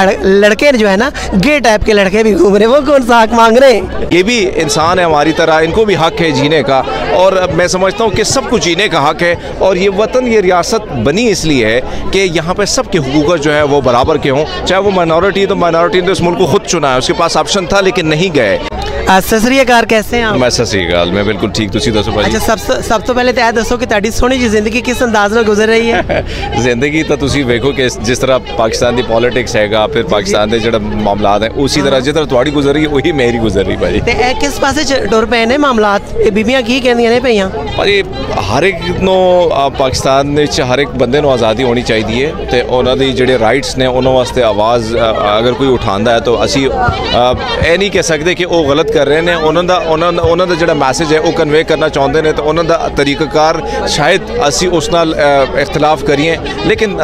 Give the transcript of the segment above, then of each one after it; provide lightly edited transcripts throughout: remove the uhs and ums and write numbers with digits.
लड़के जो है ना गे टाइप के लड़के भी घूम रहे, वो कौन सा हक मांग रहे हैं? ये भी इंसान है हमारी तरह, इनको भी हक है जीने का, और मैं समझता हूँ कि सबको जीने का हक है। और ये वतन, ये रियासत बनी इसलिए है कि यहाँ पे सबके हुकूक जो है वो बराबर के हों। चाहे वो माइनॉरिटी, तो माइनॉरिटी ने इस मुल्क को खुद चुना है, उसके पास ऑप्शन था लेकिन नहीं गए। सत श्री अकाल, कैसे हैं आप? मैं सत श्री अकाल, मैं बिल्कुल ठीक, तुसी दसो भाई। अच्छा, सब तो पहले तो दसो कि तुहाडी सोहनी जी जिंदगी किस अंदाज में गुजर रही है? जिंदगी तो तुसी वेखो कि जिस तरह पाकिस्तान की पॉलिटिक्स हैगा, फिर पाकिस्तान के जो मामलात हैं उसी तरह जिस तरह तुहाडी गुजर रही है वही मेरी गुजर रही भाई। ते ए किस पासे टुर पे ने मामलात? ये बीबियां की कहंदियां ने पईयां भाई, हर एक नो पाकिस्तान विच हर एक बंदे नूं आज़ादी होनी चाहिए ते उन्हां दी जिहड़े राइट्स ने उन्हां वास्ते आवाज़ अगर कोई उठांदा है तो असी ये नहीं कह सकते कि वो गलत कर रहे हैं। उन्होंने दा जिहड़ा मैसेज है वो कन्वे करना चाहते हैं तो उन्होंने दा तरीक़ाकार शायद असी उस नाल इख्तलाफ करिए, लेकिन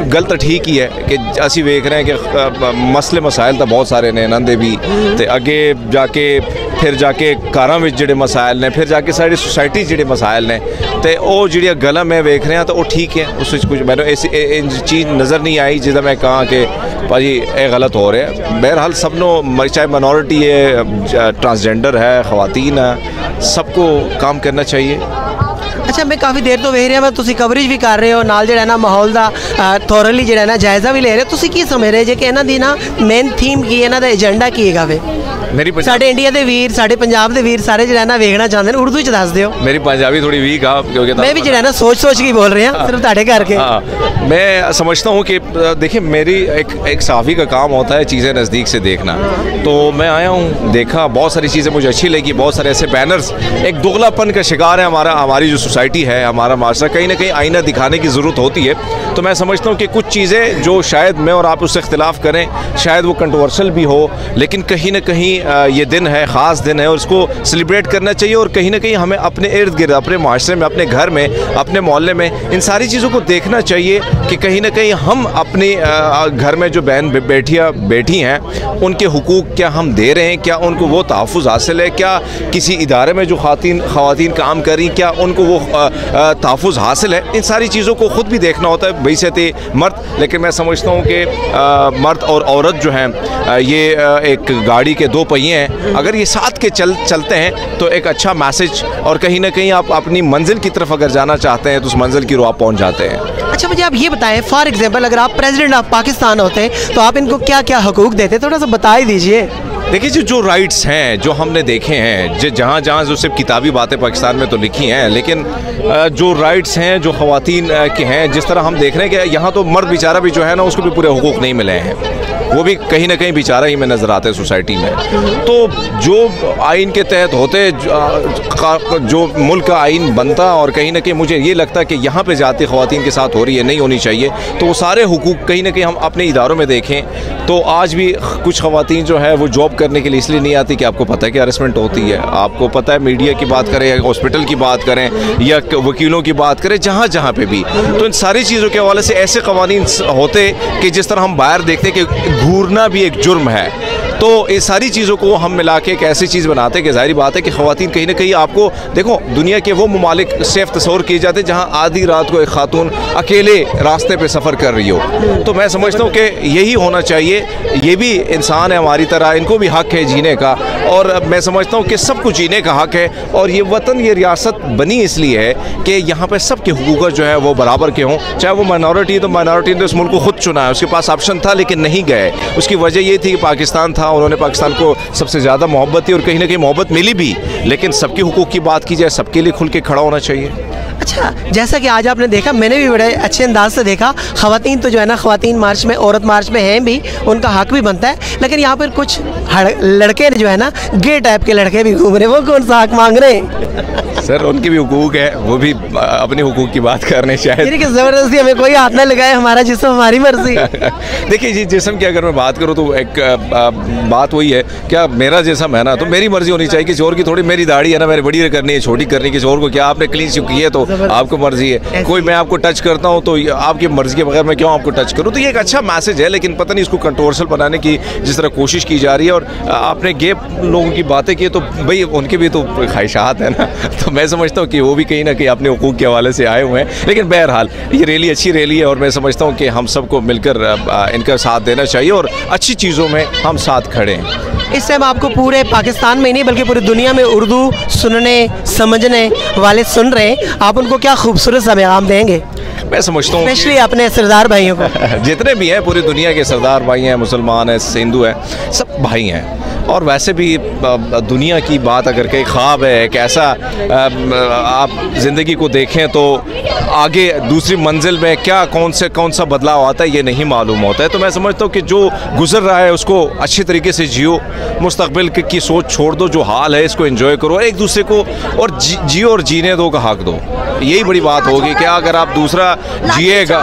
गल तो ठीक ही है कि असी वेख रहे हैं कि मसले मसाइल तो बहुत सारे ने इन्हां दे भी, ते अगे जाके फिर जाके कारां विच जिहड़े मसाइल ने, फिर जाके साड़ी सोसाइटी जिहड़े मसाइल ने, ते वो जिहड़ियां गल्लां मैं वेख रहा तो वो ठीक है। उस कुछ मैंने ऐसी चीज़ नज़र नहीं आई जिसदा मैं कहा कि भाजी ये गलत हो रहा है। बहरहाल सबनों, चाहे माइनॉरिटी है, ट्रांसजेंडर है, ख़वातीन है, सबको काम करना चाहिए। अच्छा, मैं काफ़ी देर तो वेख रहा, मैं तुसी कवरेज भी कर रहे हो नाल जिहड़ा ना माहौल दा थोरली जिहड़ा ना जायज़ा भी ले रहे हो। तुसी की समझ रहे जे कि इन्हां दी ना मेन थीम की, इन्हां दा एजेंडा की हैगा वे? साडे इंडिया दे वीर, साडे पंजाब दे वीर सारे जिहड़ा ना वेखना चाहते हैं, उर्दू च दस दिओ। मेरी पंजाबी थोड़ी वीक आ, क्योंकि मैं भी जिहड़ा ना सोच के बोल रहे हैं, सिर्फ तुहाडे करके। मैं समझता हूँ कि देखिए, मेरी एक सहाफ़ी का काम होता है चीज़ें नज़दीक से देखना। तो मैं आया हूँ, देखा, बहुत सारी चीज़ें मुझे अच्छी लगी, बहुत सारे ऐसे बैनर्स, एक दोगलापन का शिकार है हमारी जो सोसाइटी है, हमारा माशरा, कहीं ना कहीं आईना दिखाने की ज़रूरत होती है। तो मैं समझता हूँ कि कुछ चीज़ें जो शायद मैं और आप उससे इख्तिलाफ़ करें, शायद वो कंट्रोवर्शियल भी हो, लेकिन कहीं ना कहीं ये दिन है, ख़ास दिन है और उसको सेलिब्रेट करना चाहिए। और कहीं ना कहीं हमें अपने इर्द गिर्द, अपने माशरे में, अपने घर में, अपने मोहल्ले में इन सारी चीज़ों को देखना चाहिए कि कहीं ना कहीं हम अपने घर में जो बहन बैठी हैं उनके हुकूक क्या हम दे रहे हैं, क्या उनको वो तहफ़्फ़ुज़ हासिल है, क्या किसी इदारे में जो ख़वातीन काम कर रही क्या उनको वो तहफ़्फ़ुज़ हासिल है। इन सारी चीज़ों को ख़ुद भी देखना होता है बैसियत मर्द। लेकिन मैं समझता हूँ कि मर्द और औरत जो हैं ये एक गाड़ी के दो पहिए हैं, अगर ये साथ के चलते हैं तो एक अच्छा मैसेज, और कहीं ना कहीं आप अपनी मंजिल की तरफ अगर जाना चाहते हैं तो उस मंजिल की ओर आप पहुँच जाते हैं। अच्छा, मुझे आप ये बताएं, फॉर एग्जांपल अगर आप प्रेसिडेंट ऑफ पाकिस्तान होते तो आप इनको क्या क्या हकूक़ देते, थोड़ा सा बता ही दीजिए। देखिए, जो राइट्स हैं जो हमने देखे हैं, जहाँ जो सिर्फ किताबी बातें पाकिस्तान में तो लिखी हैं, लेकिन जो राइट्स हैं जो ख़वातीन के हैं, जिस तरह हम देख रहे हैं कि यहाँ तो मर्द बेचारा भी जो है ना उसको भी पूरे हुकूक नहीं मिले हैं, वो भी कहीं ना कहीं बेचारा ही में नज़र आते हैं सोसाइटी में। तो जो आइन के तहत होते, जो मुल्क का आइन बनता, और कहीं ना कहीं मुझे ये लगता है कि यहाँ पे जाती ख़वातीन के साथ हो रही है, नहीं होनी चाहिए, तो वो सारे हुकूक कहीं ना कहीं हम अपने इदारों में देखें। तो आज भी कुछ ख़वातीन जो है वो जॉब करने के लिए इसलिए नहीं आती कि आपको पता है कि हरासमेंट होती है, आपको पता है, मीडिया की बात करें या हॉस्पिटल की बात करें या वकीलों की बात करें, जहाँ पे भी, तो इन सारी चीज़ों के हवाले से ऐसे कवानीन होते कि जिस तरह हम बाहर देखते हैं कि घूरना भी एक जुर्म है। तो ये सारी चीज़ों को हम मिला के एक ऐसी चीज़ बनाते हैं कि जाहिर बात है कि ख़वातीन कहीं ना कहीं, आपको देखो, दुनिया के वो ममालिक सेफ तस्वर किए जाते हैं जहाँ आधी रात को एक खातून अकेले रास्ते पे सफ़र कर रही हो। तो मैं समझता हूँ कि यही होना चाहिए, ये भी इंसान है हमारी तरह, इनको भी हक है जीने का, और मैं समझता हूँ कि सबको जीने का हक है। और ये वतन, ये रियासत बनी इसलिए है कि यहाँ पर सबके हुकूक जो है वो बराबर के हों। चाहे वो माइनॉरिटी, तो माइनॉरिटी ने इस मुल्क को खुद चुना है, उसके पास ऑप्शन था लेकिन नहीं गए। उसकी वजह ये थी कि पाकिस्तान था, उन्होंने पाकिस्तान को सबसे ज़्यादा मोहब्बत थी और कहीं ना कहीं मोहब्बत मिली भी, लेकिन सबके हुकूक की बात की जाए, सबके लिए खुल के खड़ा होना चाहिए। अच्छा, जैसा कि आज आपने देखा, मैंने भी बड़े अच्छे अंदाज से देखा, ख़वातीन तो जो है ना ख़वातीन मार्च में, औरत मार्च में हैं भी, उनका हक भी बनता है, लेकिन यहाँ पर कुछ लड़के जो है ना गे टाइप के लड़के भी घूम रहे, वो कौन सा हक मांग रहे हैं? सर, उनके भी हुकूक है, वो भी अपने हुकूक की बात करने चाहिए। ज़बरदस्ती हमें कोई हाथ ना लगाए, हमारा जिस्म हमारी मर्जी। देखिए जी, जिस्म की अगर मैं बात करूँ तो एक बात वही है, क्या मेरा जिस्म है ना तो मेरी मर्जी होनी चाहिए, किसी और की थोड़ी। मेरी दाढ़ी है ना, मेरी बड़ी करनी है, छोटी करनी, किसी और को क्या, आपने क्लीन शेव की है तो आपको मर्जी है। कोई मैं आपको टच करता हूँ तो आपकी मर्जी के बगैर मैं क्यों आपको टच करूँ? तो ये एक अच्छा मैसेज है, लेकिन पता नहीं इसको कंट्रोवर्शियल बनाने की जिस तरह कोशिश की जा रही है, और आपने गे लोगों की बातें की तो भाई उनके भी तो ख्वाहिशात है ना, तो मैं समझता हूँ कि वो भी कहीं ना कहीं अपने हुकूक के हवाले से आए हुए हैं। लेकिन बहरहाल ये रैली अच्छी रैली है और मैं समझता हूँ कि हम सबको मिलकर इनका साथ देना चाहिए और अच्छी चीज़ों में हम साथ खड़े हैं। इस टाइम आपको पूरे पाकिस्तान में ही नहीं बल्कि पूरी दुनिया में उर्दू सुनने समझने वाले सुन रहे हैं, आप उनको क्या खूबसूरत सा पैगाम देंगे? मैं समझता हूँ स्पेशली अपने सरदार भाइयों को जितने भी हैं पूरी दुनिया के सरदार भाई हैं, मुसलमान हैं, हिंदू हैं, सब भाई हैं। और वैसे भी दुनिया की बात अगर कहीं ख्वाब है एक ऐसा आप ज़िंदगी को देखें तो आगे दूसरी मंजिल में क्या कौन सा बदलाव आता है ये नहीं मालूम होता है। तो मैं समझता हूँ कि जो गुजर रहा है उसको अच्छी तरीके से जियो, मुस्तकबिल की सोच छोड़ दो, जो हाल है इसको एंजॉय करो, एक दूसरे को और जियो और जीने दो का हक दो। यही बड़ी बात होगी कि अगर आप दूसरा जिएगा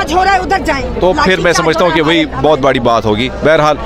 तो फिर मैं समझता हूँ कि वही बहुत बड़ी बात होगी। बहरहाल